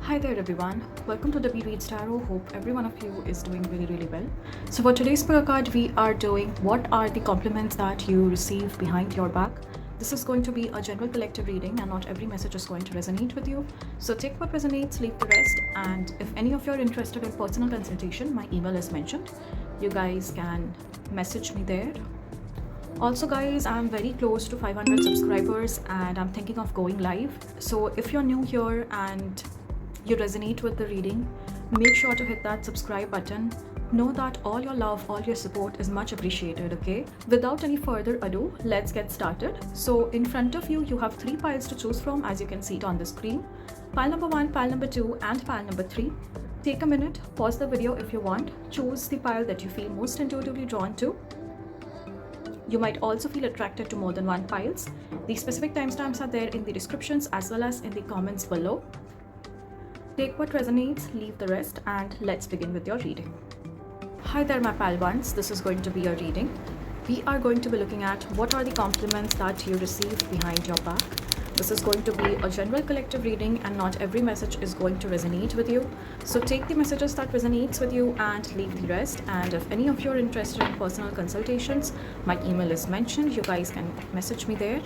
Hi there everyone, welcome to Debbie Reads Tarot. Hope every one of you is doing really well. So for today's PickACard, we are doing what are the compliments that you receive behind your back. This is going to be a general collective reading and not every message is going to resonate with you. So take what resonates, leave the rest, and if any of you are interested in personal consultation, my email is mentioned. You guys can message me there. Also guys, I'm very close to 500 subscribers and I'm thinking of going live. So if you're new here and you resonate with the reading, make sure to hit that subscribe button. Know that all your love, all your support is much appreciated, okay? Without any further ado, let's get started. So in front of you, you have 3 piles to choose from, as you can see it on the screen. Pile number 1, pile number 2, and pile number 3. Take a minute, pause the video if you want. Choose the pile that you feel most intuitively drawn to. You might also feel attracted to more than one piles. The specific timestamps are there in the descriptions as well as in the comments below. Take what resonates, leave the rest, and let's begin with your reading. Hi there my pal ones, this is going to be a reading. We are going to be looking at what are the compliments that you receive behind your back. This is going to be a general collective reading and not every message is going to resonate with you. So take the messages that resonates with you and leave the rest. And if any of you are interested in personal consultations, my email is mentioned. You guys can message me there.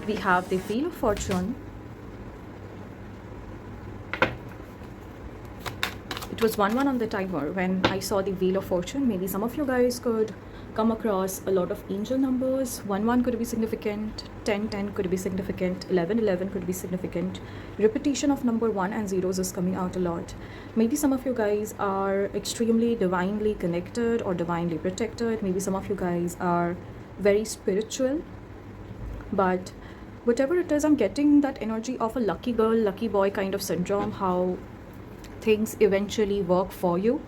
We have the Wheel of Fortune. It was 1-1 on the timer when I saw the Wheel of Fortune. Maybe some of you guys could come across a lot of angel numbers. 1-1 could be significant, 10-10 could be significant, 11-11 could be significant. Repetition of number 1 and zeros is coming out a lot. Maybe some of you guys are extremely divinely connected or divinely protected. Maybe some of you guys are very spiritual. But whatever it is, I'm getting that energy of a lucky girl, lucky boy kind of syndrome, how things eventually work for you.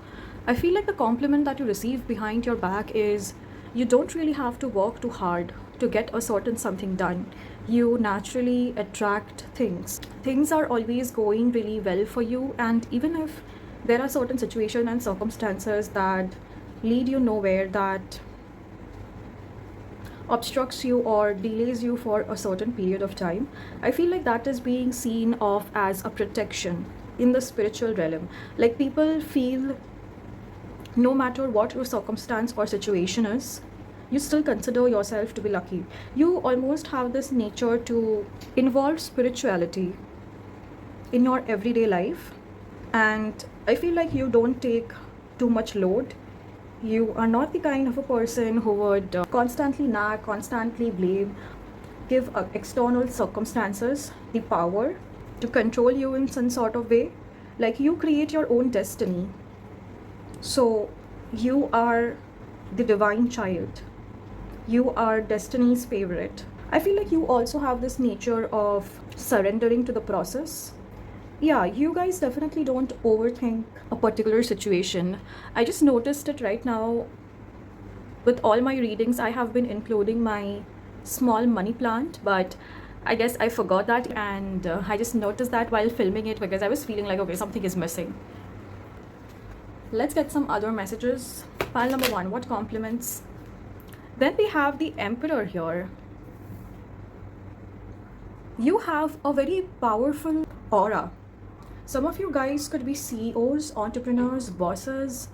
I feel like the compliment that you receive behind your back is you don't really have to work too hard to get a certain something done. You naturally attract things. Things are always going really well for you, and even if there are certain situations and circumstances that lead you nowhere, that obstructs you or delays you for a certain period of time, I feel like that is being seen of as a protection in the spiritual realm. Like people feel no matter what your circumstance or situation is, you still consider yourself to be lucky. You almost have this nature to involve spirituality in your everyday life, and I feel like you don't take too much load. You are not the kind of a person who would constantly nag, constantly blame, give external circumstances the power to control you in some sort of way. Like you create your own destiny. So you are the divine child. You are destiny's favorite. I feel like you also have this nature of surrendering to the process. Yeah, you guys definitely don't overthink a particular situation. I just noticed it right now. With all my readings, I have been including my small money plant, but I guess I forgot that, and I just noticed that while filming it because I was feeling like, okay, something is missing. Let's get some other messages. Pile number 1, what compliments? Then we have the Emperor here. You have a very powerful aura. Some of you guys could be CEOs, entrepreneurs, bosses.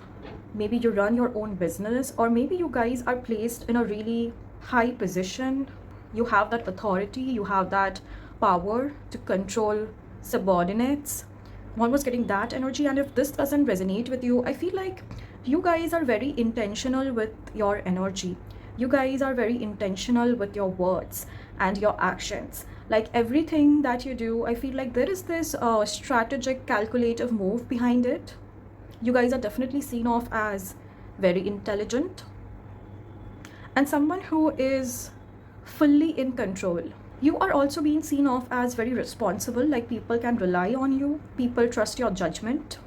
Maybe you run your own business, or maybe you guys are placed in a really high position. You have that authority, you have that power to control subordinates. One was getting that energy, and if this doesn't resonate with you, I feel like you guys are very intentional with your energy. You guys are very intentional with your words and your actions. Like everything that you do, I feel like there is this strategic, calculative move behind it. You guys are definitely seen off as very intelligent and someone who is fully in control. You are also being seen off as very responsible, like people can rely on you, people trust your judgment.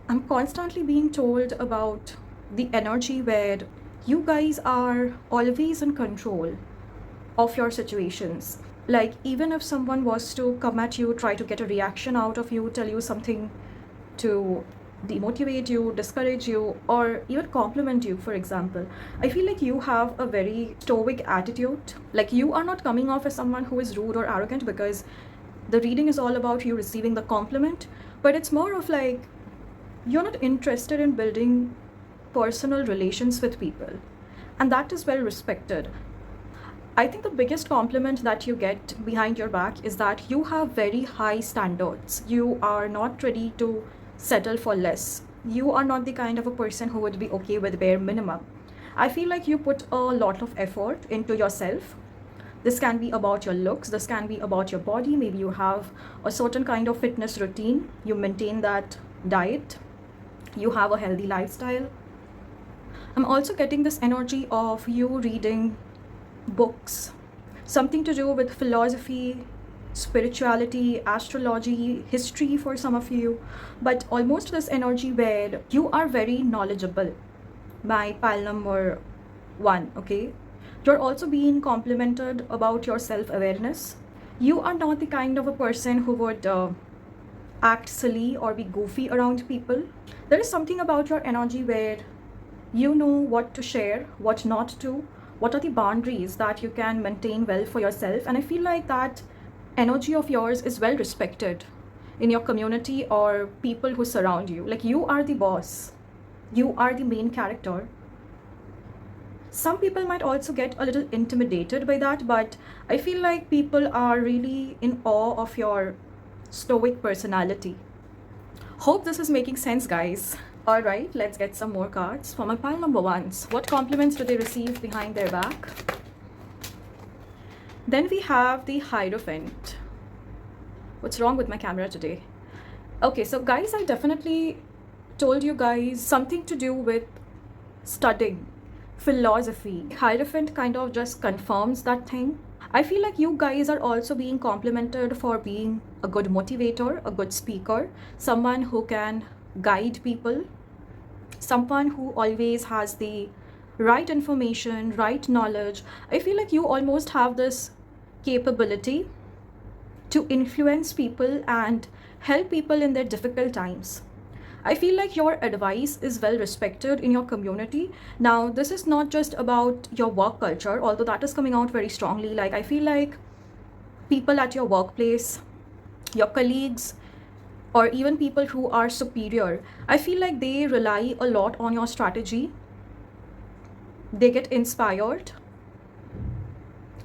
I'm constantly being told about the energy where you guys are always in control of your situations. Like even if someone was to come at you, try to get a reaction out of you, tell you something to demotivate you, discourage you, or even compliment you, for example. I feel like you have a very stoic attitude. Like you are not coming off as someone who is rude or arrogant, because the reading is all about you receiving the compliment, but it's more of like you're not interested in building personal relations with people, and that is well respected. I think the biggest compliment that you get behind your back is that you have very high standards. You are not ready to settle for less. You are not the kind of a person who would be okay with bare minimum. I feel like you put a lot of effort into yourself. This can be about your looks, this can be about your body. Maybe you have a certain kind of fitness routine, you maintain that diet, you have a healthy lifestyle. I'm also getting this energy of you reading books, something to do with philosophy, spirituality, astrology, history for some of you, but almost this energy where you are very knowledgeable. My pile number 1, okay? You're also being complimented about your self-awareness. You are not the kind of a person who would act silly or be goofy around people. There is something about your energy where you know what to share, what not to, what are the boundaries that you can maintain well for yourself. And I feel like that energy of yours is well respected in your community or people who surround you. Like you are the boss, you are the main character. Some people might also get a little intimidated by that, but I feel like people are really in awe of your stoic personality. Hope this is making sense, guys. All right, let's get some more cards for my pile number 1s. What compliments do they receive behind their back? Then we have the Hierophant. What's wrong with my camera today? Okay, so guys, I definitely told you guys something to do with studying, philosophy. Hierophant kind of just confirms that thing. I feel like you guys are also being complimented for being a good motivator, a good speaker, someone who can guide people, someone who always has the right information, right knowledge. I feel like you almost have this capability to influence people and help people in their difficult times. I feel like your advice is well respected in your community. Now, this is not just about your work culture, although that is coming out very strongly. Like, I feel like people at your workplace, your colleagues, or even people who are superior, I feel like they rely a lot on your strategy. They get inspired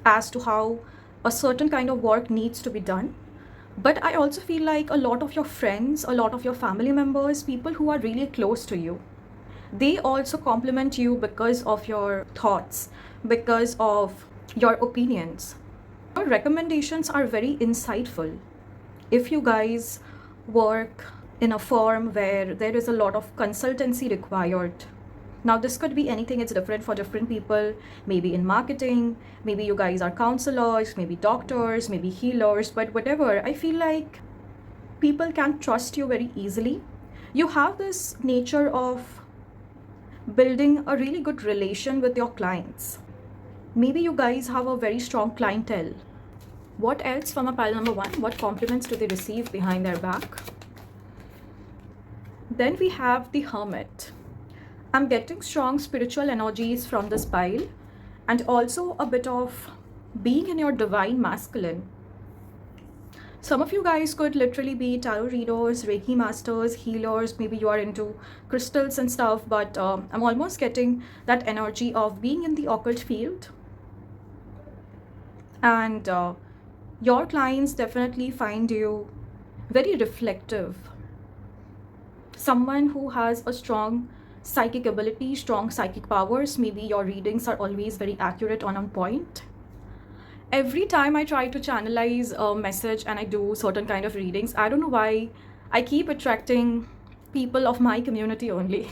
as to how a certain kind of work needs to be done. But I also feel like a lot of your friends, a lot of your family members, people who are really close to you, they also compliment you because of your thoughts, because of your opinions. Your recommendations are very insightful. If you guys work in a firm where there is a lot of consultancy required, now this could be anything, it's different for different people. Maybe in marketing, maybe you guys are counselors, maybe doctors, maybe healers, but whatever. I feel like people can trust you very easily. You have this nature of building a really good relation with your clients. Maybe you guys have a very strong clientele. What else from a pile number 1? What compliments do they receive behind their back? Then we have the Hermit. I'm getting strong spiritual energies from this pile, and also a bit of being in your divine masculine. Some of you guys could literally be tarot readers, Reiki masters, healers. Maybe you are into crystals and stuff, but I'm almost getting that energy of being in the occult field. And your clients definitely find you very reflective. Someone who has a strong psychic ability, strong psychic powers. Maybe your readings are always very accurate and on point. Every time I try to channelize a message and I do certain kind of readings, I don't know why I keep attracting people of my community only.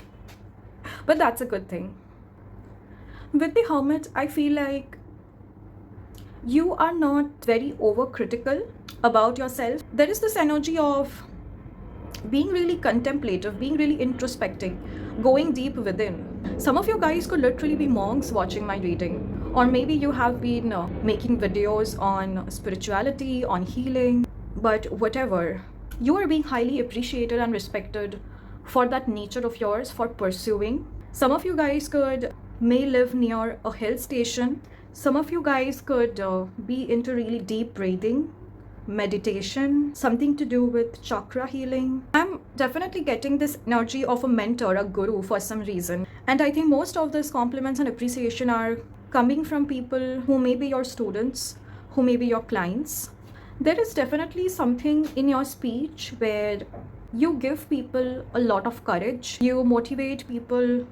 But that's a good thing. With the Hermit, I feel like you are not very overcritical about yourself. There is this energy of being really contemplative, being really introspecting, going deep within. Some of you guys could literally be monks watching my reading, or maybe you have been making videos on spirituality, on healing, but whatever. You are being highly appreciated and respected for that nature of yours, for pursuing. Some of you guys may live near a hill station. Some of you guys could be into really deep breathing, meditation, something to do with chakra healing. I'm definitely getting this energy of a mentor, a guru for some reason. And I think most of these compliments and appreciation are coming from people who may be your students, who may be your clients. There is definitely something in your speech where you give people a lot of courage. You motivate people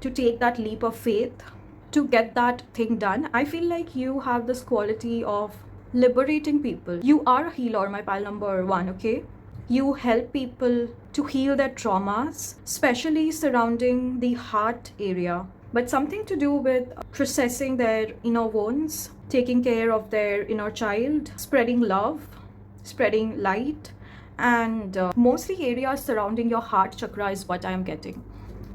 to take that leap of faith, to get that thing done. I feel like you have this quality of liberating people. You are a healer, my pile number 1, okay? You help people to heal their traumas, especially surrounding the heart area, but something to do with processing their inner wounds, taking care of their inner child, spreading love, spreading light, and mostly areas surrounding your heart chakra is what I am getting.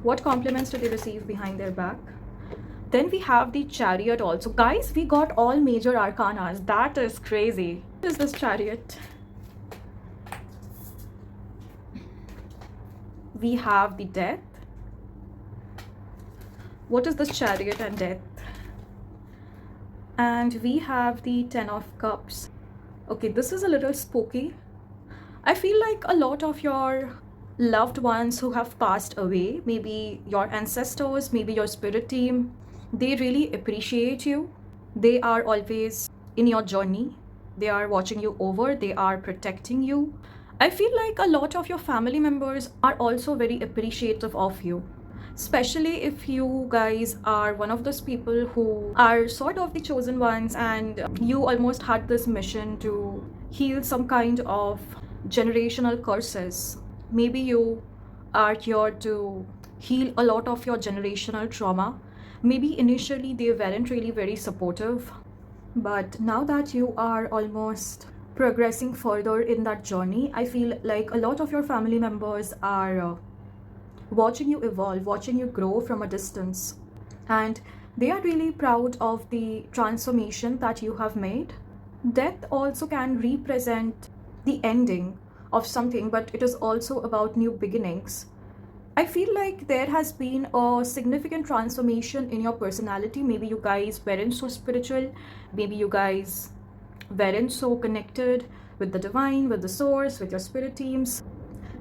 What compliments do they receive behind their back? Then we have the Chariot also. Guys, we got all major arcanas. That is crazy. What is this Chariot? We have the Death. What is this Chariot and Death? And we have the Ten of Cups. Okay, this is a little spooky. I feel like a lot of your loved ones who have passed away, maybe your ancestors, maybe your spirit team, they really appreciate you. They are always in your journey. They are watching you over. They are protecting you. I feel like a lot of your family members are also very appreciative of you, especially if you guys are one of those people who are sort of the chosen ones and you almost had this mission to heal some kind of generational curses. Maybe you are here to heal a lot of your generational trauma. Maybe initially they weren't really very supportive, but now that you are almost progressing further in that journey, I feel like a lot of your family members are watching you evolve, watching you grow from a distance. And they are really proud of the transformation that you have made. Death also can represent the ending of something, but it is also about new beginnings. I feel like there has been a significant transformation in your personality. Maybe you guys weren't so spiritual. Maybe you guys weren't so connected with the divine, with the source, with your spirit teams.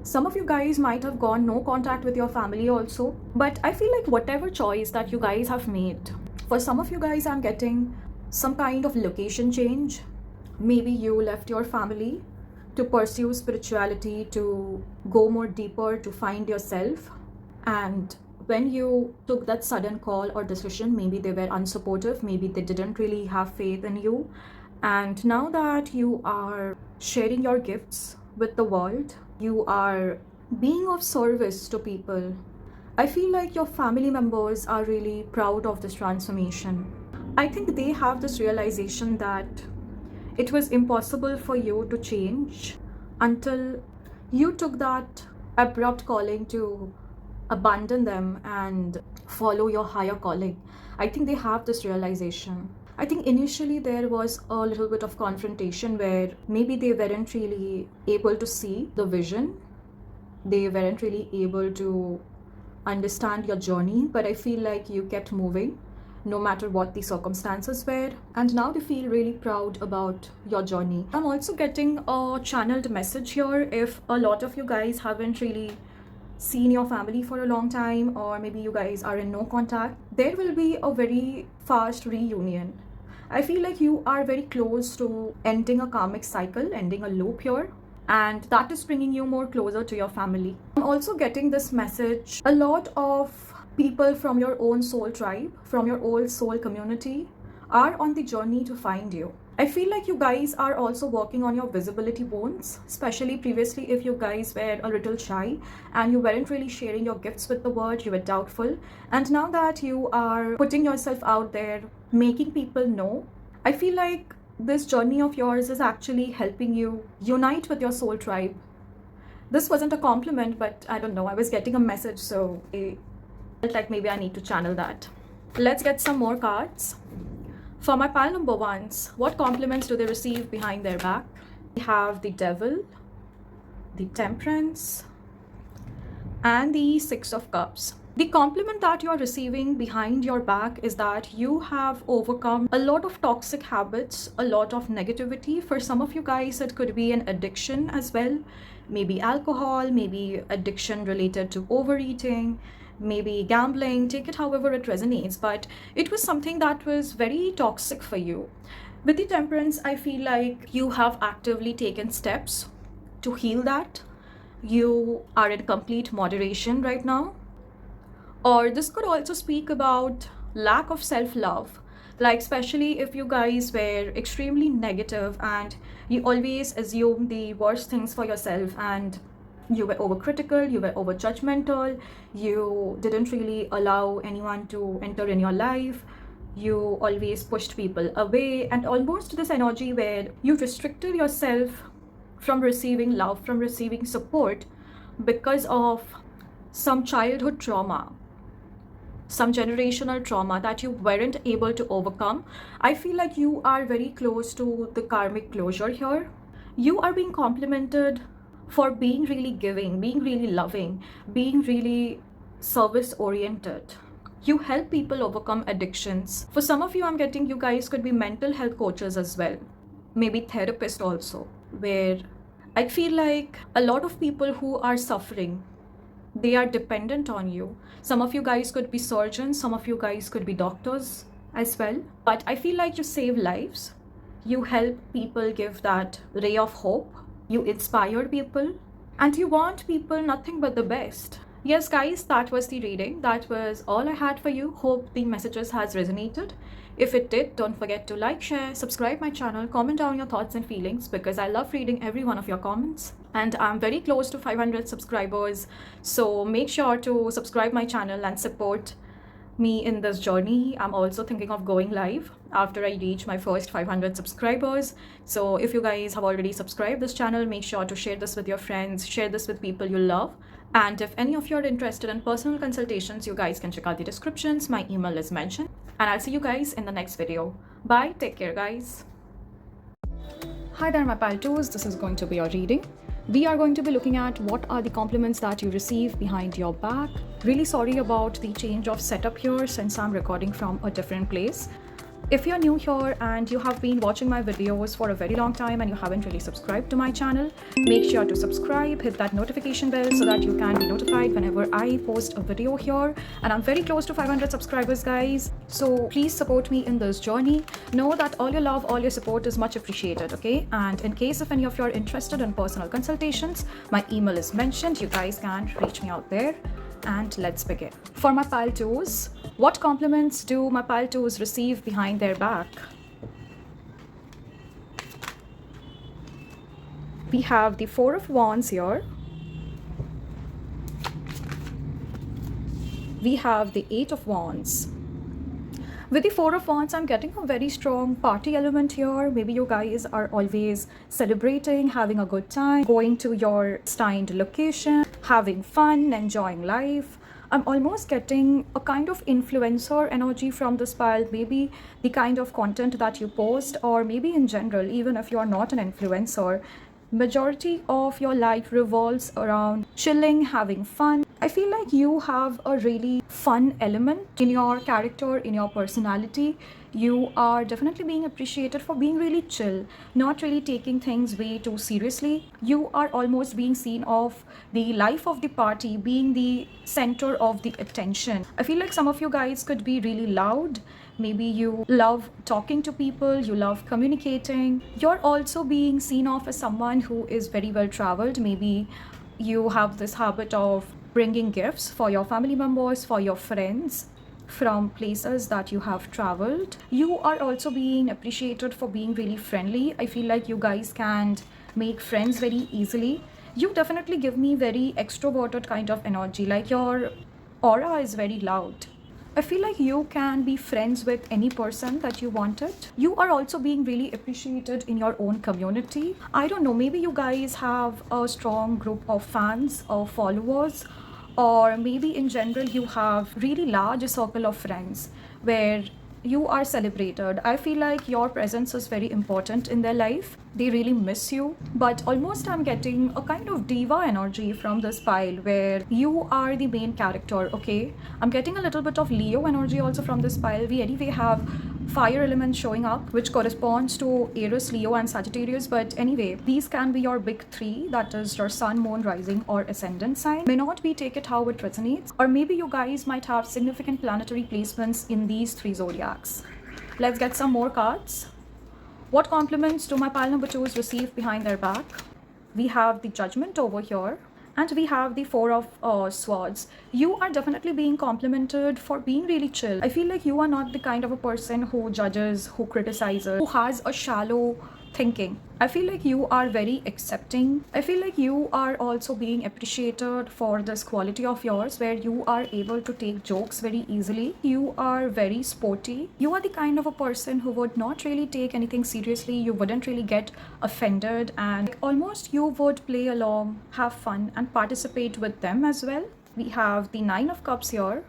Some of you guys might have gone no contact with your family also. But I feel like whatever choice that you guys have made, for some of you guys, I'm getting some kind of location change. Maybe you left your family to pursue spirituality, to go more deeper, to find yourself. And when you took that sudden call or decision, maybe they were unsupportive, maybe they didn't really have faith in you. And now that you are sharing your gifts with the world, you are being of service to people, I feel like your family members are really proud of this transformation. I think they have this realization that it was impossible for you to change until you took that abrupt calling to abandon them and follow your higher calling. I think they have this realization. I think initially there was a little bit of confrontation where maybe they weren't really able to see the vision. They weren't really able to understand your journey, but I feel like you kept moving no matter what the circumstances were, and now they feel really proud about your journey. I'm also getting a channeled message here. If a lot of you guys haven't really seen your family for a long time, or maybe you guys are in no contact, there will be a very fast reunion. I feel like you are very close to ending a karmic cycle, ending a loop here, and that is bringing you more closer to your family. I'm also getting this message. A lot of people from your own soul tribe, from your old soul community, are on the journey to find you. I feel like you guys are also working on your visibility wounds, especially previously if you guys were a little shy and you weren't really sharing your gifts with the world, you were doubtful. And now that you are putting yourself out there, making people know, I feel like this journey of yours is actually helping you unite with your soul tribe. This wasn't a compliment, but I don't know, I was getting a message, so I felt like maybe I need to channel that. Let's get some more cards. For my pile number ones, what compliments do they receive behind their back? We have the Devil, the Temperance, and the Six of Cups. The compliment that you're receiving behind your back is that you have overcome a lot of toxic habits, a lot of negativity. For some of you guys, it could be an addiction as well. Maybe alcohol, maybe addiction related to overeating, maybe gambling. Take it however it resonates, but it was something that was very toxic for you. With the Temperance, I feel like you have actively taken steps to heal that. You are in complete moderation right now. Or this could also speak about lack of self-love, like especially if you guys were extremely negative and you always assume the worst things for yourself, and you were overcritical, you were over judgmental, you didn't really allow anyone to enter in your life, you always pushed people away, and almost this energy where you restricted yourself from receiving love, from receiving support because of some childhood trauma, some generational trauma that you weren't able to overcome. I feel like you are very close to the karmic closure here. You are being complimented for being really giving, being really loving, being really service oriented. You help people overcome addictions. For some of you, I'm getting you guys could be mental health coaches as well, maybe therapists also, where I feel like a lot of people who are suffering, they are dependent on you. Some of you guys could be surgeons, some of you guys could be doctors as well. But I feel like you save lives. You help people, give that ray of hope. You inspire people, and you want people nothing but the best. Yes, guys, that was the reading. That was all I had for you. Hope the messages has resonated. If it did, don't forget to like, share, subscribe my channel, comment down your thoughts and feelings, because I love reading every one of your comments. And I'm very close to 500 subscribers, so make sure to subscribe my channel and support me in this journey. I'm also thinking of going live after I reach my first 500 subscribers. So if you guys have already subscribed this channel, make sure to share this with your friends, share this with people you love. And if any of you are interested in personal consultations, you guys can check out the descriptions. My email is mentioned, and I'll see you guys in the next video. Bye, take care guys. Hi there my pile twos, this is going to be your reading. We are going to be looking at what are the compliments that you receive behind your back. Really sorry about the change of setup here since I'm recording from a different place. If you're new here and you have been watching my videos for a very long time and you haven't really subscribed to my channel, make sure to subscribe, hit that notification bell so that you can be notified whenever I post a video here. And I'm very close to 500 subscribers, guys. So please support me in this journey. Know that all your love, all your support is much appreciated, okay? And in case if any of you are interested in personal consultations, my email is mentioned. You guys can reach me out there. And let's begin. For my pile twos, what compliments do my pile twos receive behind their back? We have the Four of Wands here. We have the Eight of Wands. With the Four of Wands, I'm getting a very strong party element here. Maybe you guys are always celebrating, having a good time, going to your destined location, having fun, enjoying life. I'm almost getting a kind of influencer energy from this pile. Maybe the kind of content that you post, or maybe in general, even if you are not an influencer, majority of your life revolves around chilling, having fun. I feel like you have a really fun element in your character, in your personality. You are definitely being appreciated for being really chill, not really taking things way too seriously. You are almost being seen of the life of the party, being the center of the attention. I feel like some of you guys could be really loud. Maybe you love talking to people, you love communicating. You're also being seen of as someone who is very well traveled. Maybe you have this habit of bringing gifts for your family members, for your friends from places that you have traveled. You are also being appreciated for being really friendly. I feel like you guys can make friends very easily. You definitely give me very extroverted kind of energy, like your aura is very loud. I feel like you can be friends with any person that you wanted. You are also being really appreciated in your own community. I don't know, maybe you guys have a strong group of fans or followers, or maybe in general you have really large circle of friends where you are celebrated. I feel like your presence is very important in their life. They really miss you. But almost I'm getting a kind of diva energy from this pile where you are the main character, okay? I'm getting a little bit of Leo energy also from this pile. We anyway have fire element showing up, which corresponds to Aries, Leo, and Sagittarius. But anyway, these can be your big three, that is your sun, moon, rising, or ascendant sign. May not be, take it how it resonates, or maybe you guys might have significant planetary placements in these three zodiacs. Let's get some more cards. What compliments do my pile number 2s receive behind their back? We have the Judgment over here. And we have the Four of Swords. You are definitely being complimented for being really chill. I feel like you are not the kind of a person who judges, who criticizes, who has a shallow thinking. I feel like you are very accepting. I feel like you are also being appreciated for this quality of yours where you are able to take jokes very easily. You are very sporty. You are the kind of a person who would not really take anything seriously. You wouldn't really get offended, and almost you would play along, have fun, and participate with them as well. We have the Nine of Cups here.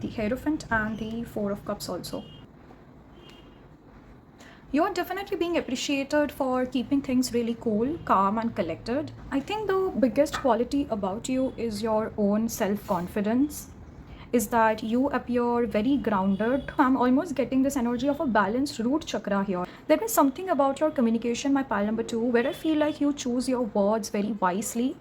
The Hierophant and the Four of Cups also. You are definitely being appreciated for keeping things really cool, calm, and collected. I think the biggest quality about you is your own self-confidence, is that you appear very grounded. I'm almost getting this energy of a balanced root chakra here. There is something about your communication, my pile number 2, where I feel like you choose your words very wisely.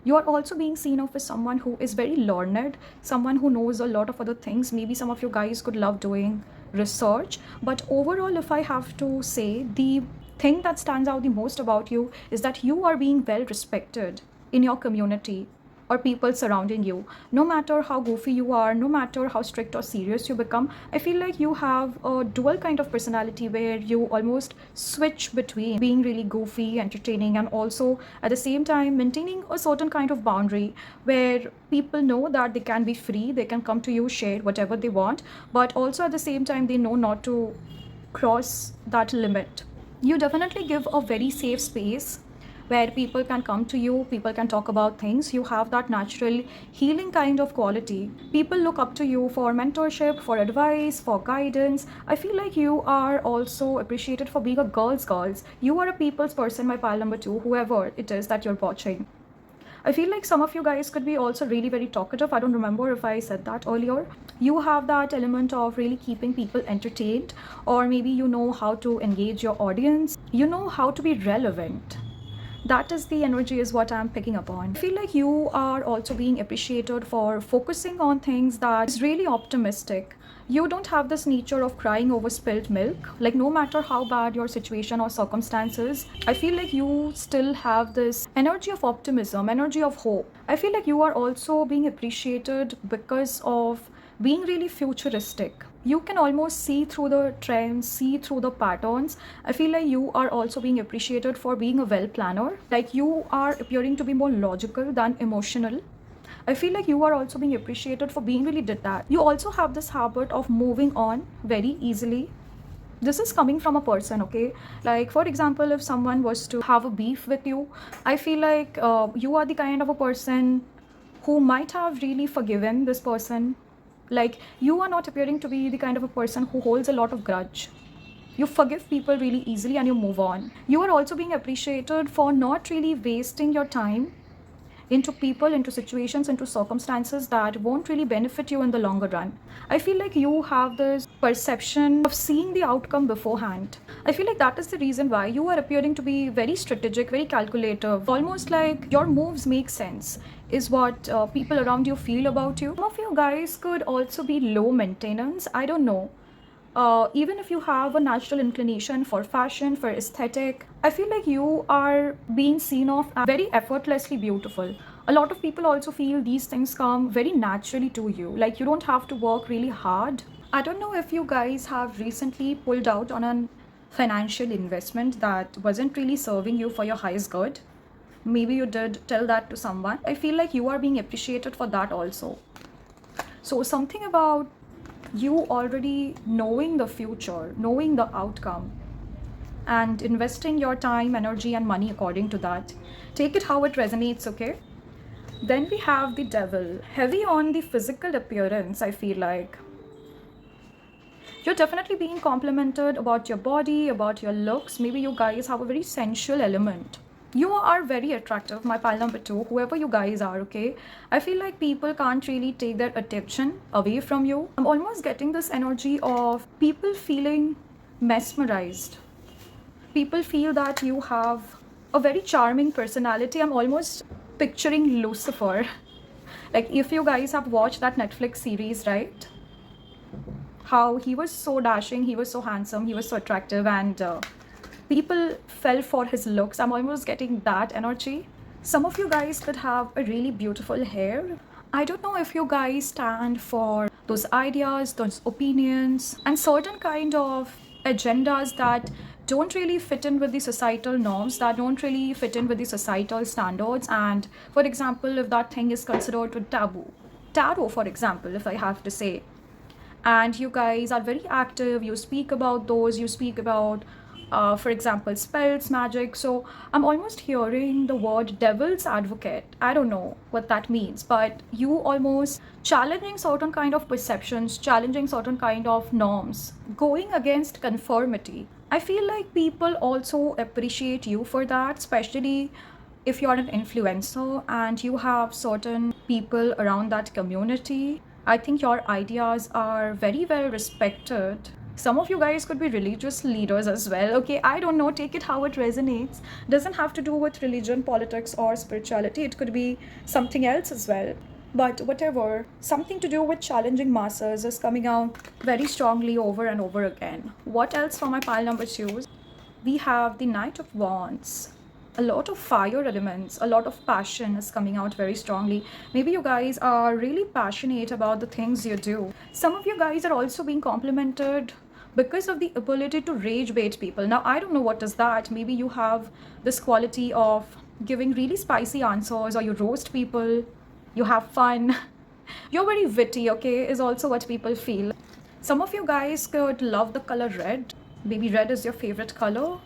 You are also being seen of as someone who is very learned, someone who knows a lot of other things. Maybe some of you guys could love doing research. But overall, if I have to say, the thing that stands out the most about you is that you are being well respected in your community or people surrounding you. No matter how goofy you are, no matter how strict or serious you become, I feel like you have a dual kind of personality where you almost switch between being really goofy, entertaining, and also at the same time maintaining a certain kind of boundary where people know that they can be free, they can come to you, share whatever they want, but also at the same time they know not to cross that limit. You definitely give a very safe space where people can come to you, people can talk about things. You have that natural healing kind of quality. People look up to you for mentorship, for advice, for guidance. I feel like you are also appreciated for being a girl's girls. You are a people's person, my pile number 2, whoever it is that you're watching. I feel like some of you guys could be also really very talkative. I don't remember if I said that earlier. You have that element of really keeping people entertained, or maybe you know how to engage your audience. You know how to be relevant. That is the energy is what I'm picking up on. I feel like you are also being appreciated for focusing on things that is really optimistic. You don't have this nature of crying over spilled milk. Like no matter how bad your situation or circumstances, I feel like you still have this energy of optimism, energy of hope. I feel like you are also being appreciated because of being really futuristic. You can almost see through the trends, see through the patterns. I feel like you are also being appreciated for being a well planner. Like you are appearing to be more logical than emotional. I feel like you are also being appreciated for being really detached. You also have this habit of moving on very easily. This is coming from a person, okay? Like for example, if someone was to have a beef with you, I feel like you are the kind of a person who might have really forgiven this person. Like you are not appearing to be the kind of a person who holds a lot of grudge. You forgive people really easily and you move on. You are also being appreciated for not really wasting your time into people, into situations, into circumstances that won't really benefit you in the longer run. I feel like you have this perception of seeing the outcome beforehand. I feel like that is the reason why you are appearing to be very strategic, very calculative, almost like your moves make sense, is what people around you feel about you. Some of you guys could also be low maintenance. I don't know. Even if you have a natural inclination for fashion, for aesthetic, I feel like you are being seen of as very effortlessly beautiful. A lot of people also feel these things come very naturally to you. Like you don't have to work really hard. I don't know if you guys have recently pulled out on a financial investment that wasn't really serving you for your highest good. Maybe you did tell that to someone. I feel like you are being appreciated for that also. So something about you already knowing the future, knowing the outcome, and investing your time, energy, and money according to that. Take it how it resonates, okay? Then we have the devil, heavy on the physical appearance. I feel like you're definitely being complimented about your body, about your looks. Maybe you guys have a very sensual element. You are very attractive, my pile number 2, whoever you guys are, okay? I feel like people can't really take their attention away from you. I'm almost getting this energy of people feeling mesmerized. People feel that you have a very charming personality. I'm almost picturing Lucifer. Like, if you guys have watched that Netflix series, right? How he was so dashing, he was so handsome, he was so attractive, and people fell for his looks. I'm almost getting that energy. Some of you guys could have a really beautiful hair. I don't know if you guys stand for those ideas, those opinions, and certain kind of agendas that don't really fit in with the societal norms, that don't really fit in with the societal standards. And for example, if that thing is considered to taboo, tarot, for example, if I have to say, and you guys are very active, you speak about those, you speak about for example, spells, magic. So I'm almost hearing the word devil's advocate. I don't know what that means, but you almost challenging certain kind of perceptions, challenging certain kind of norms, going against conformity. I feel like people also appreciate you for that, especially if you're an influencer and you have certain people around that community. I think your ideas are very well respected. Some of you guys could be religious leaders as well. Okay, I don't know, take it how it resonates. Doesn't have to do with religion, politics, or spirituality. It could be something else as well. But whatever, something to do with challenging masses is coming out very strongly over and over again. What else for my pile number 2? We have the Knight of Wands. A lot of fire elements, a lot of passion is coming out very strongly. Maybe you guys are really passionate about the things you do. Some of you guys are also being complimented because of the ability to rage bait people. Now, I don't know what is that. Maybe you have this quality of giving really spicy answers, or you roast people, you have fun. You're very witty, okay, is also what people feel. Some of you guys could love the color red. Maybe red is your favorite color,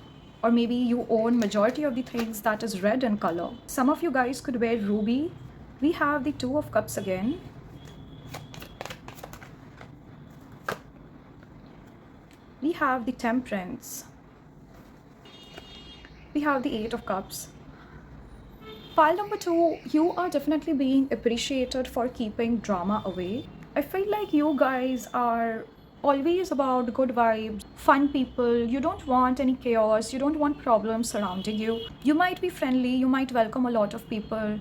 or maybe you own majority of the things that is red in color. Some of you guys could wear ruby. We have the Two of Cups again. We have the Temperance. We have the Eight of Cups. Pile number 2, you are definitely being appreciated for keeping drama away. I feel like you guys are always about good vibes, fun people. You don't want any chaos, you don't want problems surrounding you. You might be friendly, you might welcome a lot of people,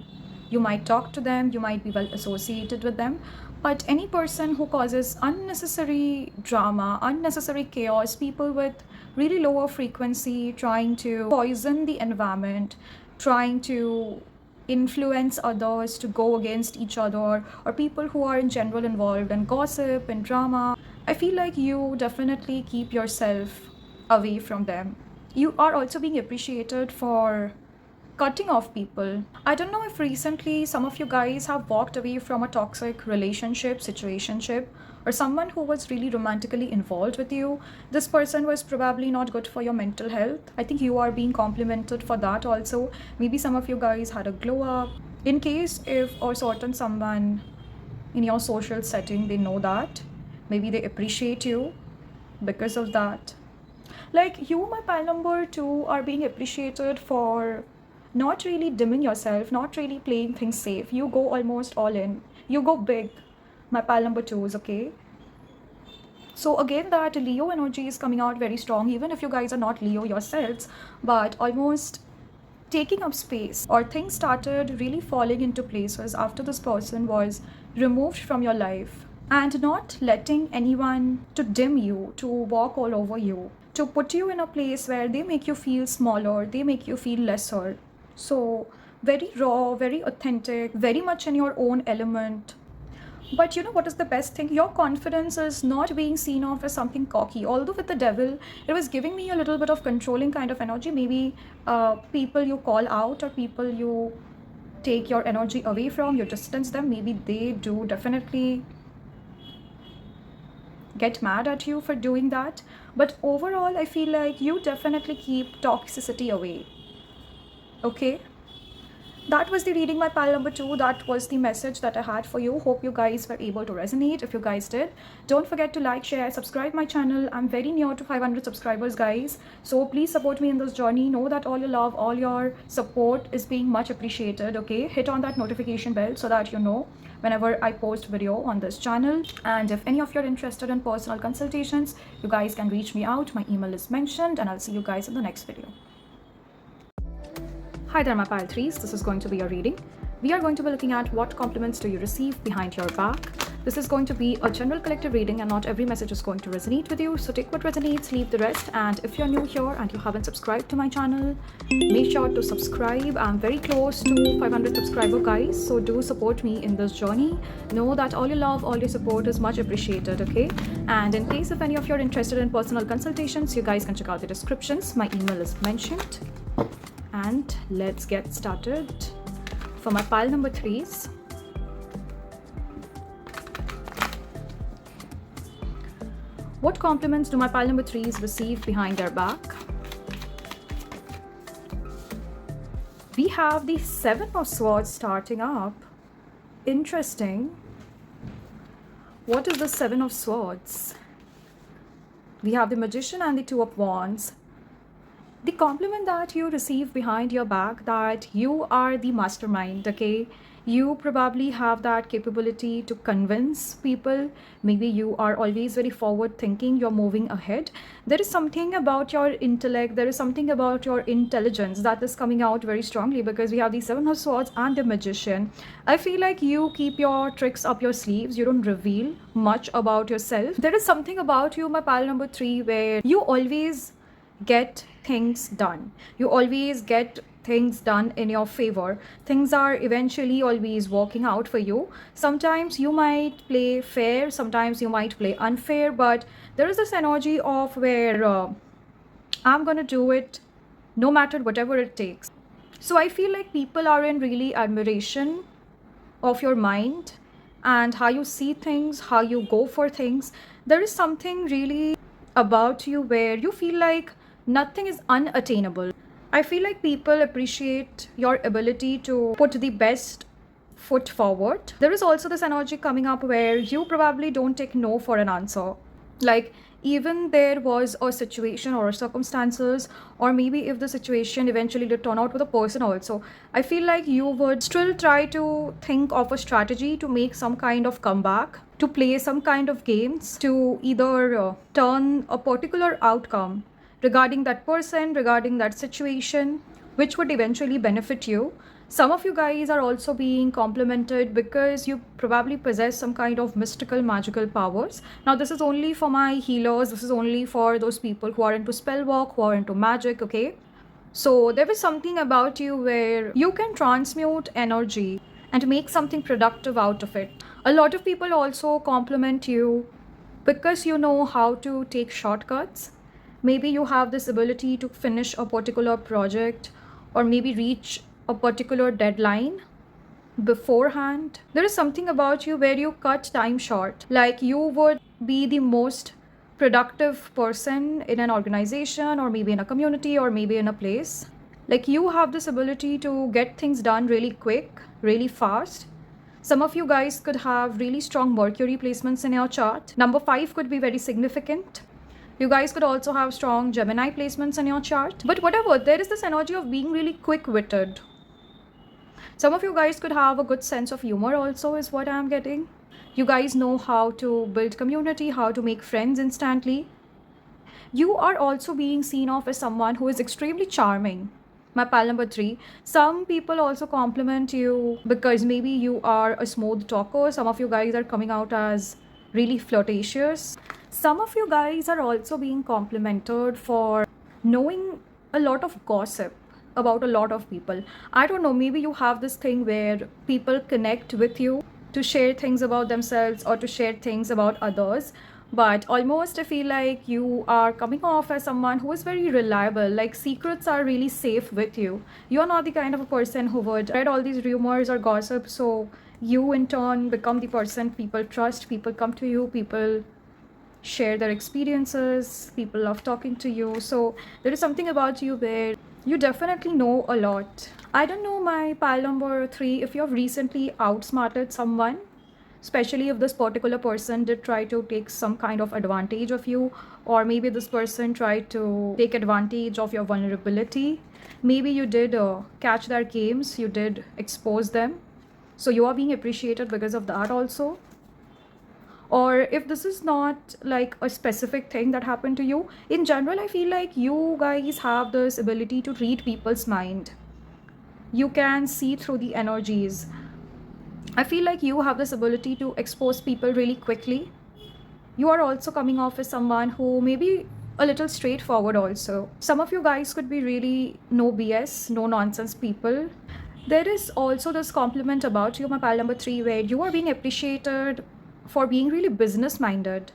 you might talk to them, you might be well associated with them. But any person who causes unnecessary drama, unnecessary chaos, people with really lower frequency trying to poison the environment, trying to influence others to go against each other, or people who are in general involved in gossip and drama, I feel like you definitely keep yourself away from them. You are also being appreciated for cutting off people. I don't know if recently some of you guys have walked away from a toxic relationship, situationship, or someone who was really romantically involved with you. This person was probably not good for your mental health. I think you are being complimented for that also. Maybe some of you guys had a glow up. In case if or certain someone in your social setting, they know that, maybe they appreciate you because of that. Like you, my pile number 2, are being appreciated for not really dimming yourself, not really playing things safe. You go almost all in. You go big, my pile number 2s, okay? So again, that Leo energy is coming out very strong, even if you guys are not Leo yourselves, but almost taking up space, or things started really falling into places after this person was removed from your life, and not letting anyone to dim you, to walk all over you, to put you in a place where they make you feel smaller, they make you feel lesser. So very raw, very authentic, very much in your own element. But you know what is the best thing? Your confidence is not being seen off as something cocky. Although with the devil, it was giving me a little bit of controlling kind of energy. Maybe people you call out, or people you take your energy away from, you distance them. Maybe they do definitely get mad at you for doing that. But overall, I feel like you definitely keep toxicity away. Okay? That was the reading, my pal number 2. That was the message that I had for you. Hope you guys were able to resonate. If you guys did, don't forget to like, share, subscribe my channel. I'm very near to 500 subscribers, guys. So please support me in this journey. Know that all your love, all your support is being much appreciated, okay? Hit on that notification bell so that you know whenever I post video on this channel. And if any of you are interested in personal consultations, you guys can reach me out. My email is mentioned, and I'll see you guys in the next video. Hi there, my pile 3s. This is going to be a reading. We are going to be looking at what compliments do you receive behind your back. This is going to be a general collective reading, and not every message is going to resonate with you. So take what resonates, leave the rest. And if you're new here and you haven't subscribed to my channel, make sure to subscribe. I'm very close to 500 subscriber, guys. So do support me in this journey. Know that all your love, all your support is much appreciated, okay? And in case if any of you are interested in personal consultations, you guys can check out the descriptions. My email is mentioned. And let's get started. For my pile number 3s, what compliments do my pile number 3s receive behind their back? We have the 7 of Swords starting up. Interesting. What is the 7 of Swords? We have the Magician and the 2 of Wands. The compliment that you receive behind your back, that you are the mastermind, okay? You probably have that capability to convince people. Maybe you are always very forward thinking, you're moving ahead. There is something about your intellect, there is something about your intelligence that is coming out very strongly, because we have the 7 of Swords and the Magician. I feel like you keep your tricks up your sleeves. You don't reveal much about yourself. There is something about you, my pile number 3, where you always get things done. You always get things done in your favor. Things are eventually always working out for you. Sometimes you might play fair, sometimes you might play unfair, but there is this energy of where I'm gonna do it no matter whatever it takes. So I feel like people are in really admiration of your mind and how you see things, how you go for things. There is something really about you where you feel like nothing is unattainable. I feel like people appreciate your ability to put the best foot forward. There is also this energy coming up where you probably don't take no for an answer. Like, even there was a situation or circumstances, or maybe if the situation eventually did turn out with a person also, I feel like you would still try to think of a strategy to make some kind of comeback, to play some kind of games, to either turn a particular outcome regarding that person, regarding that situation, which would eventually benefit you. Some of you guys are also being complimented because you probably possess some kind of mystical, magical powers. Now, this is only for my healers. This is only for those people who are into spell work, who are into magic, okay? So there is something about you where you can transmute energy and make something productive out of it. A lot of people also compliment you because you know how to take shortcuts. Maybe you have this ability to finish a particular project, or maybe reach a particular deadline beforehand. There is something about you where you cut time short. Like, you would be the most productive person in an organization, or maybe in a community, or maybe in a place. Like, you have this ability to get things done really quick, really fast. Some of you guys could have really strong Mercury placements in your chart. Number 5 could be very significant. You guys could also have strong Gemini placements in your chart. But whatever, there is this energy of being really quick-witted. Some of you guys could have a good sense of humor also, is what I'm getting. You guys know how to build community, how to make friends instantly. You are also being seen of as someone who is extremely charming. My pal number 3, some people also compliment you because maybe you are a smooth talker. Some of you guys are coming out as really flirtatious. Some of you guys are also being complimented for knowing a lot of gossip about a lot of people. I don't know, maybe you have this thing where people connect with you to share things about themselves or to share things about others. But almost I feel like you are coming off as someone who is very reliable. Like, secrets are really safe with you. You're not the kind of a person who would read all these rumors or gossip. So you in turn become the person people trust. People come to you, people share their experiences, people love talking to you. So there is something about you where You definitely know a lot. I don't know, my pile number 3, if you have recently outsmarted someone, especially if this particular person did try to take some kind of advantage of you, or maybe this person tried to take advantage of your vulnerability. Maybe you did catch their games, you did expose them. So you are being appreciated because of that also. Or if this is not like a specific thing that happened to you, in general, I feel like you guys have this ability to read people's mind. You can see through the energies. I feel like you have this ability to expose people really quickly. You are also coming off as someone who may be a little straightforward also. Some of you guys could be really no BS, no nonsense people. There is also this compliment about you, my pal number 3, where you are being appreciated for being really business minded.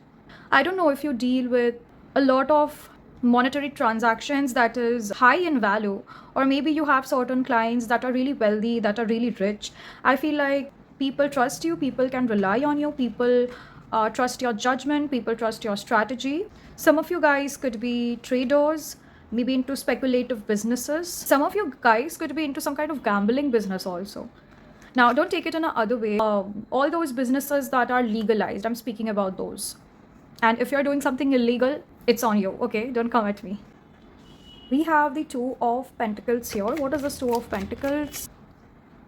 I don't know if you deal with a lot of monetary transactions that is high in value, or maybe you have certain clients that are really wealthy, that are really rich. I feel like people trust you, people can rely on you, people trust your judgment, people trust your strategy. Some of you guys could be traders, maybe into speculative businesses. Some of you guys could be into some kind of gambling business also. Now, don't take it in another way. All those businesses that are legalized, I'm speaking about those. And if you're doing something illegal, it's on you, okay? Don't come at me. We have the Two of Pentacles here. What is this Two of Pentacles?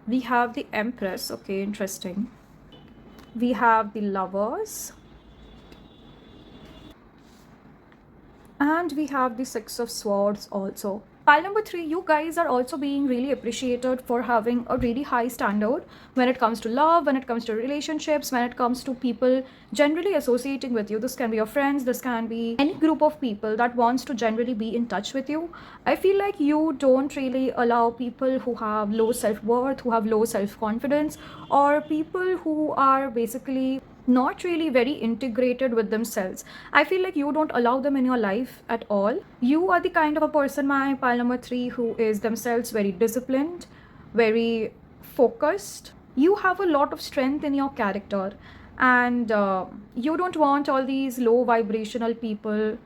We have the Empress. Okay, interesting. We have the Lovers. And we have the Six of Swords also. Pile number 3, you guys are also being really appreciated for having a really high standard when it comes to love, when it comes to relationships, when it comes to people generally associating with you. This can be your friends, this can be any group of people that wants to generally be in touch with you. I feel like you don't really allow people who have low self-worth, who have low self-confidence, or people who are basically not really very integrated with themselves. I feel like you don't allow them in your life at all. You are the kind of a person, my pile number 3, who is themselves very disciplined, very focused. You have a lot of strength in your character, and you don't want all these low vibrational people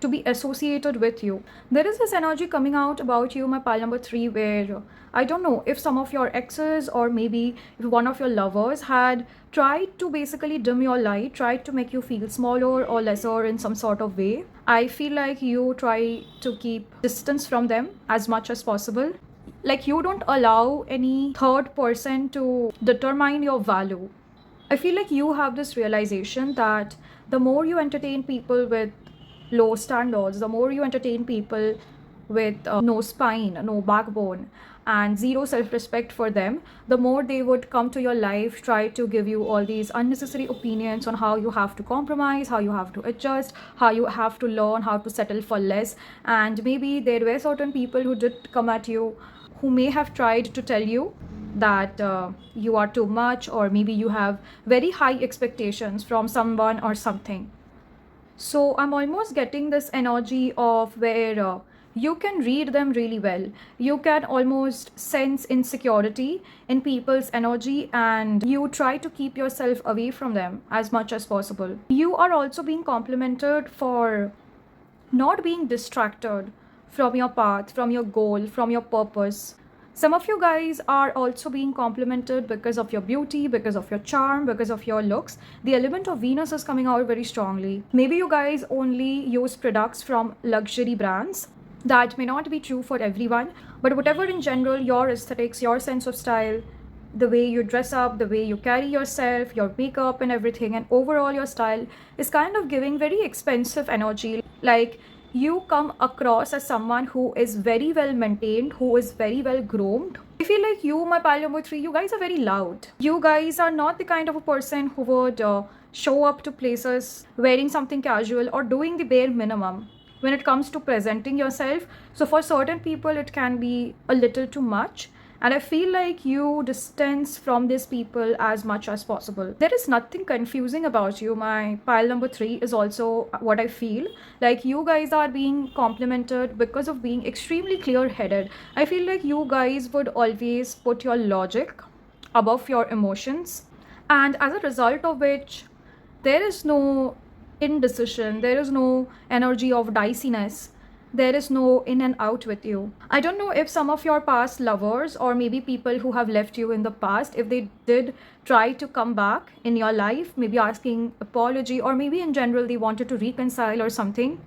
to be associated with you. There is this energy coming out about you, my pile number 3, where I don't know if some of your exes, or maybe if one of your lovers had tried to basically dim your light, tried to make you feel smaller or lesser in some sort of way. I feel like you try to keep distance from them as much as possible. Like you don't allow any third person to determine your value. I feel like you have this realization that the more you entertain people with low standards, the more you entertain people with no spine, no backbone, and zero self-respect for them, the more they would come to your life, try to give you all these unnecessary opinions on how you have to compromise, how you have to adjust, how you have to learn how to settle for less. And maybe there were certain people who did come at you, who may have tried to tell you that you are too much, or maybe you have very high expectations from someone or something. So I'm almost getting this energy of where you can read them really well. You can almost sense insecurity in people's energy, and you try to keep yourself away from them as much as possible. You are also being complimented for not being distracted from your path, from your goal, from your purpose. Some of you guys are also being complimented because of your beauty, because of your charm, because of your looks. The element of Venus is coming out very strongly. Maybe you guys only use products from luxury brands. That may not be true for everyone, but whatever in general, your aesthetics, your sense of style, the way you dress up, the way you carry yourself, your makeup and everything, and overall your style is kind of giving very expensive energy. Like you come across as someone who is very well maintained, who is very well groomed. I feel like you, my pal number 3, you guys are very loud. You guys are not the kind of a person who would show up to places wearing something casual or doing the bare minimum when it comes to presenting yourself. So for certain people, it can be a little too much. And I feel like you distance from these people as much as possible. There is nothing confusing about you. My pile number 3 is also what I feel. Like you guys are being complimented because of being extremely clear-headed. I feel like you guys would always put your logic above your emotions. And as a result of which, there is no indecision, there is no energy of diciness. There is no in and out with you. I don't know if some of your past lovers or maybe people who have left you in the past, if they did try to come back in your life, maybe asking apology, or maybe in general they wanted to reconcile or something.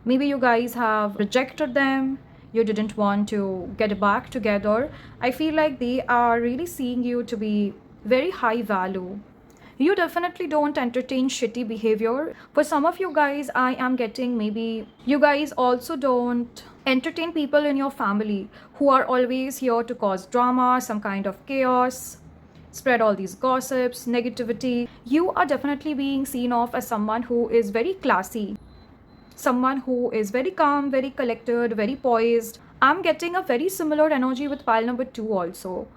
Maybe you guys have rejected them, you didn't want to get back together. I feel like they are really seeing you to be very high value. You definitely don't entertain shitty behavior. For some of you guys, I am getting maybe you guys also don't entertain people in your family who are always here to cause drama, some kind of chaos, spread all these gossips, negativity. You are definitely being seen off as someone who is very classy, someone who is very calm, very collected, very poised. I'm getting a very similar energy with pile number 2 also.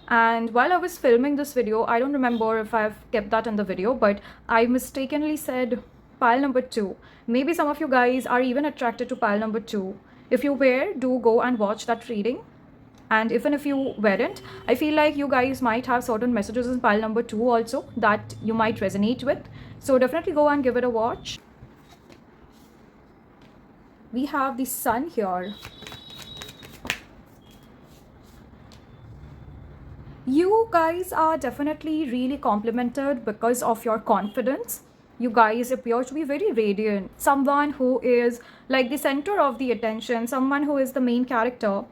And while I was filming this video, I don't remember if I've kept that in the video, but I mistakenly said pile number 2. Maybe some of you guys are even attracted to pile number 2. If you were, do go and watch that reading. And even if you weren't, I feel like you guys might have certain messages in pile number 2 also that you might resonate with. So definitely go and give it a watch. We have the sun here. You guys are definitely really complimented because of your confidence. You guys appear to be very radiant. Someone who is like the center of the attention, someone who is the main character.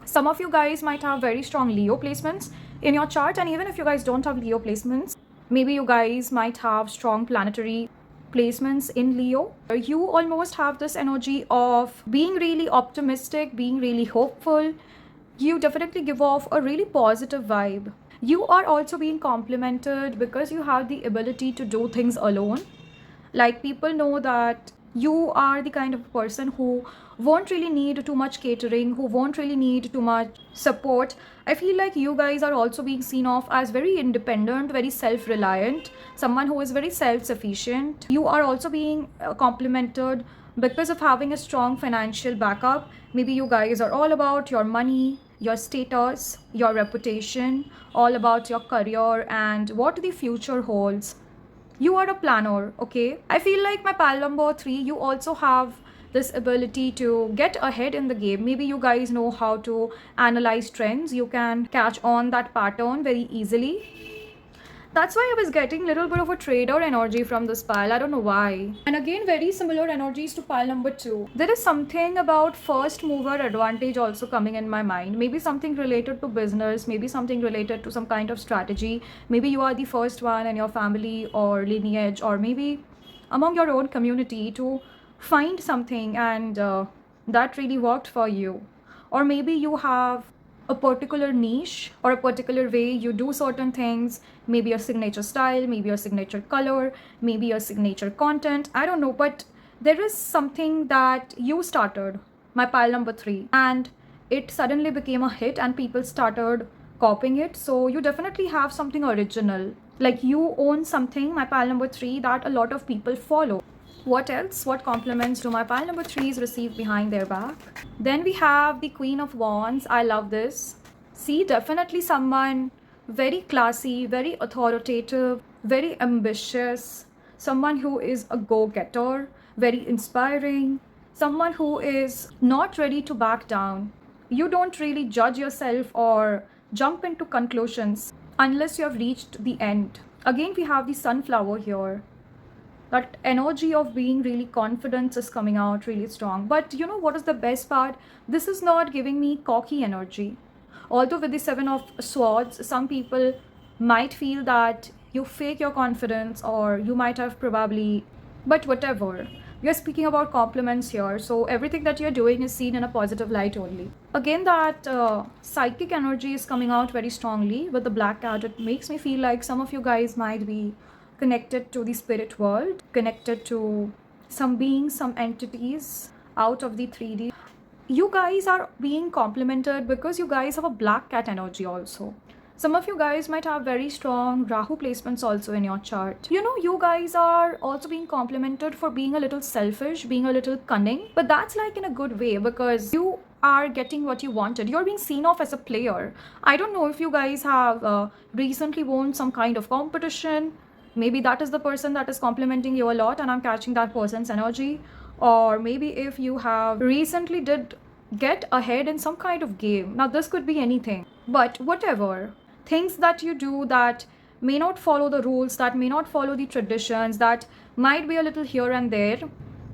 Some of you guys might have very strong Leo placements in your chart, and even if you guys don't have Leo placements, maybe you guys might have strong planetary placements in Leo. You almost have this energy of being really optimistic, being really hopeful. You definitely give off a really positive vibe. You are also being complimented because you have the ability to do things alone. Like, people know that you are the kind of person who won't really need too much catering, who won't really need too much support. I feel like you guys are also being seen off as very independent, very self-reliant, someone who is very self-sufficient. You are also being complimented because of having a strong financial backup. Maybe you guys are all about your money, your status, your reputation, all about your career and what the future holds. You are a planner, okay? I feel like my pal number 3, you also have this ability to get ahead in the game. Maybe you guys know how to analyze trends. You can catch on that pattern very easily. That's why I was getting a little bit of a trader energy from this pile. I don't know why. And again, very similar energies to pile number 2. There is something about first mover advantage also coming in my mind. Maybe something related to business, maybe something related to some kind of strategy. Maybe you are the first one in your family or lineage, or maybe among your own community to find something, and that really worked for you. Or maybe you have a particular niche or a particular way you do certain things, maybe your signature style, maybe your signature color, maybe your signature content. I don't know, but there is something that you started, my pile number 3, and it suddenly became a hit and people started copying it. So you definitely have something original, like you own something, my pile number 3, that a lot of people follow. What else? What compliments do my pile number 3s receive behind their back? Then we have the Queen of Wands. I love this. See, definitely someone very classy, very authoritative, very ambitious, someone who is a go-getter, very inspiring, someone who is not ready to back down. You don't really judge yourself or jump into conclusions unless you have reached the end. Again, we have the sunflower here. That energy of being really confident is coming out really strong. But you know what is the best part? This is not giving me cocky energy. Although with the 7 of Swords, some people might feel that you fake your confidence, or you might have probably, but whatever. We are speaking about compliments here, so everything that you're doing is seen in a positive light only. Again, that psychic energy is coming out very strongly with the Black Cat. It makes me feel like some of you guys might be connected to the spirit world, connected to some beings, some entities out of the 3D. You guys are being complimented because you guys have a Black Cat energy also. Some of you guys might have very strong Rahu placements also in your chart. You know, you guys are also being complimented for being a little selfish, being a little cunning, but that's like in a good way, because you are getting what you wanted. You're being seen off as a player. I don't know if you guys have recently won some kind of competition. Maybe that is the person that is complimenting you a lot and I'm catching that person's energy. or maybe if you have recently did get ahead in some kind of game. Now this could be anything, but whatever things that you do that may not follow the rules, that may not follow the traditions, that might be a little here and there,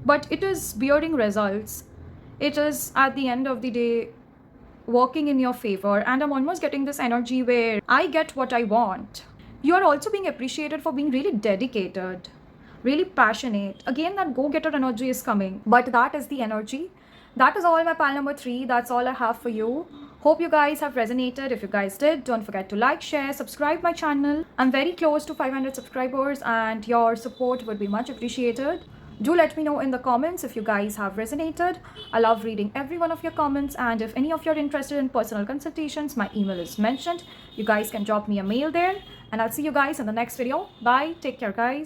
but it is bearing results. It is at the end of the day working in your favor, and I'm almost getting this energy where I get what I want. You are also being appreciated for being really dedicated, really passionate. Again, that go-getter energy is coming, but that is the energy. That is all, my pal number 3. That's all I have for you. Hope you guys have resonated. If you guys did, don't forget to like, share, subscribe my channel. I'm very close to 500 subscribers and your support would be much appreciated. Do let me know in the comments if you guys have resonated. I love reading every one of your comments, and if any of you are interested in personal consultations, my email is mentioned. You guys can drop me a mail there, and I'll see you guys in the next video. Bye. Take care, guys.